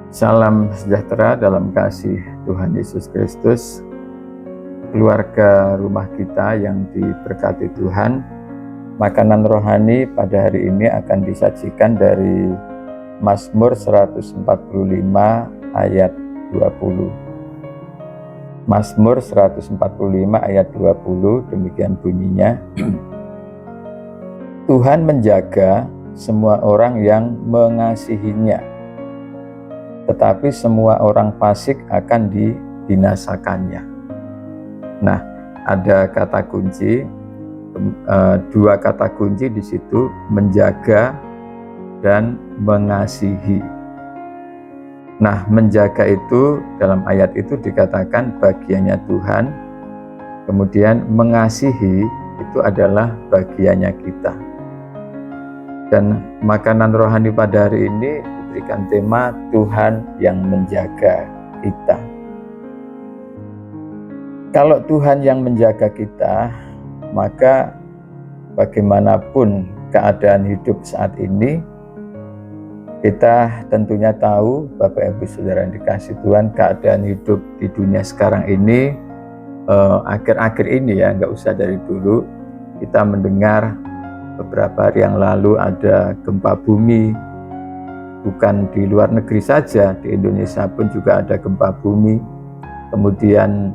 Salam sejahtera dalam kasih Tuhan Yesus Kristus. Keluarga rumah kita yang diberkati Tuhan, makanan rohani pada hari ini akan disajikan dari Mazmur 145 ayat 20. Mazmur 145 ayat 20, demikian bunyinya. Tuhan menjaga semua orang yang mengasihinya, tetapi semua orang fasik akan dibinasakannya. Nah, ada kata kunci, dua kata kunci di situ, menjaga dan mengasihi. Nah, menjaga itu dalam ayat itu dikatakan bagiannya Tuhan, kemudian mengasihi itu adalah bagiannya kita. Dan makanan rohani pada hari ini diberikan tema Tuhan yang menjaga kita. Kalau Tuhan yang menjaga kita, maka bagaimanapun keadaan hidup saat ini, kita tentunya tahu, Bapak Ibu Saudara yang dikasihi Tuhan, keadaan hidup di dunia sekarang ini, akhir-akhir ini ya, nggak usah dari dulu, kita mendengar beberapa hari yang lalu ada gempa bumi. Bukan di luar negeri saja, di Indonesia pun juga ada gempa bumi. Kemudian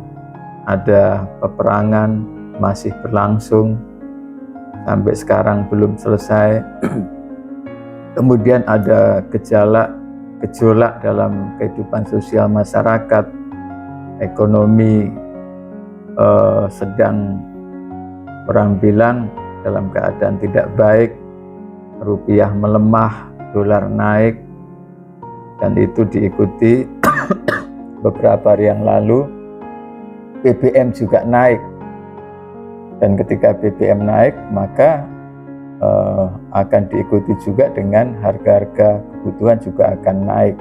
ada peperangan masih berlangsung sampai sekarang belum selesai. Kemudian ada gejolak dalam kehidupan sosial masyarakat, ekonomi sedang orang bilang dalam keadaan tidak baik, rupiah melemah, dolar naik, dan itu diikuti beberapa hari yang lalu BBM juga naik. Dan ketika BBM naik, maka akan diikuti juga dengan harga-harga kebutuhan juga akan naik.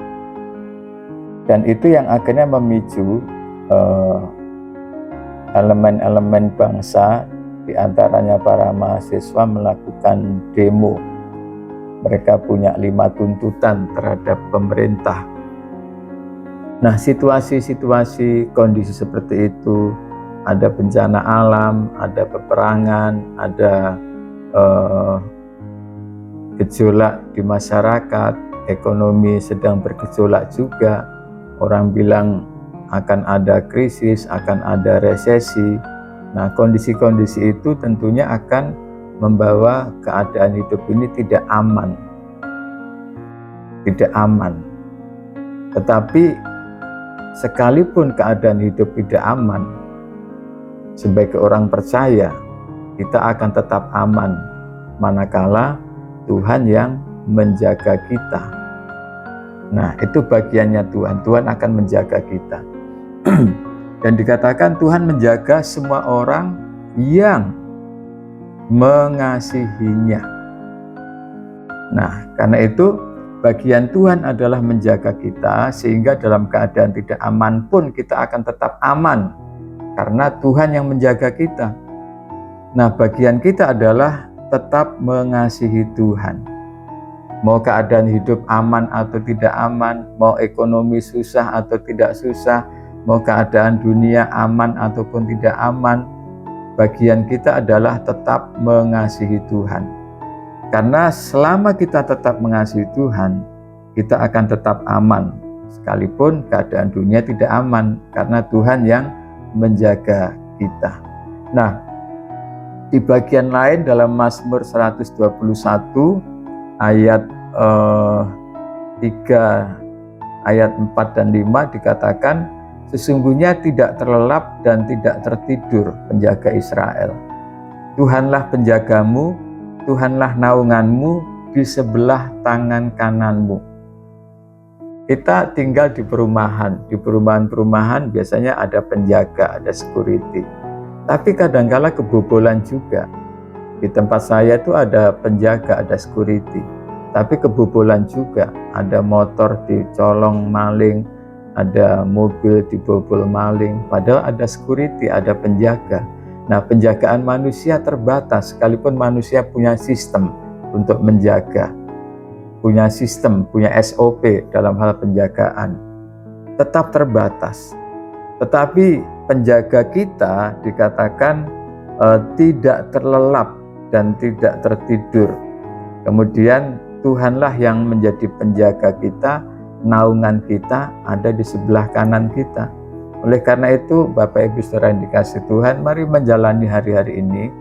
Dan itu yang akhirnya memicu elemen-elemen bangsa, diantaranya para mahasiswa melakukan demo. Mereka punya 5 tuntutan terhadap pemerintah. Nah, situasi-situasi kondisi seperti itu, ada bencana alam, ada peperangan, ada gejolak di masyarakat, ekonomi sedang bergejolak juga. Orang bilang akan ada krisis, akan ada resesi. Nah, kondisi-kondisi itu tentunya akan membawa keadaan hidup ini tidak aman. Tidak aman. Tetapi sekalipun keadaan hidup tidak aman, sebagai orang percaya, kita akan tetap aman manakala Tuhan yang menjaga kita. Nah, itu bagiannya Tuhan. Tuhan akan menjaga kita. Dan dikatakan Tuhan menjaga semua orang yang mengasihinya. Nah, karena itu bagian Tuhan adalah menjaga kita, sehingga dalam keadaan tidak aman pun kita akan tetap aman, karena Tuhan yang menjaga kita. Nah, bagian kita adalah tetap mengasihi Tuhan. Mau keadaan hidup aman atau tidak aman, mau ekonomi susah atau tidak susah, mau keadaan dunia aman ataupun tidak aman, bagian kita adalah tetap mengasihi Tuhan. Karena selama kita tetap mengasihi Tuhan, kita akan tetap aman. Sekalipun keadaan dunia tidak aman, karena Tuhan yang menjaga kita. Nah, di bagian lain dalam Mazmur 121 ayat 3, ayat 4 dan 5 dikatakan, sesungguhnya tidak terlelap dan tidak tertidur penjaga Israel. Tuhanlah penjagamu, Tuhanlah naunganmu di sebelah tangan kananmu. Kita tinggal di perumahan. Di perumahan-perumahan biasanya ada penjaga, ada security. Tapi kadangkala kebobolan juga. Di tempat saya itu ada penjaga, ada security. Tapi kebobolan juga. Ada motor dicolong maling, ada mobil dibobol maling. Padahal ada security, ada penjaga. Nah, penjagaan manusia terbatas, sekalipun manusia punya sistem untuk menjaga. punya sistem, punya SOP dalam hal penjagaan, tetap terbatas. Tetapi penjaga kita dikatakan tidak terlelap dan tidak tertidur. Kemudian Tuhanlah yang menjadi penjaga kita, naungan kita ada di sebelah kanan kita. Oleh karena itu, Bapak Ibu saudara yang dikasihi Tuhan, mari menjalani hari-hari ini.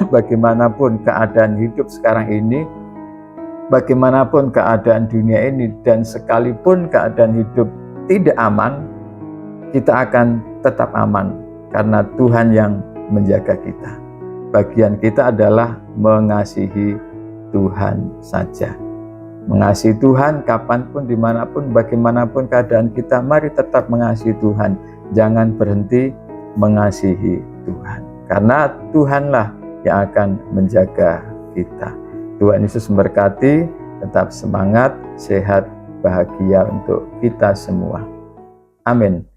Bagaimanapun keadaan hidup sekarang ini, bagaimanapun keadaan dunia ini, dan sekalipun keadaan hidup tidak aman, kita akan tetap aman karena Tuhan yang menjaga kita. Bagian kita adalah mengasihi Tuhan saja. Mengasihi Tuhan kapanpun, dimanapun, bagaimanapun keadaan kita, mari tetap mengasihi Tuhan. Jangan berhenti mengasihi Tuhan. Karena Tuhanlah yang akan menjaga kita. Tuhan Yesus memberkati, tetap semangat, sehat, bahagia untuk kita semua. Amin.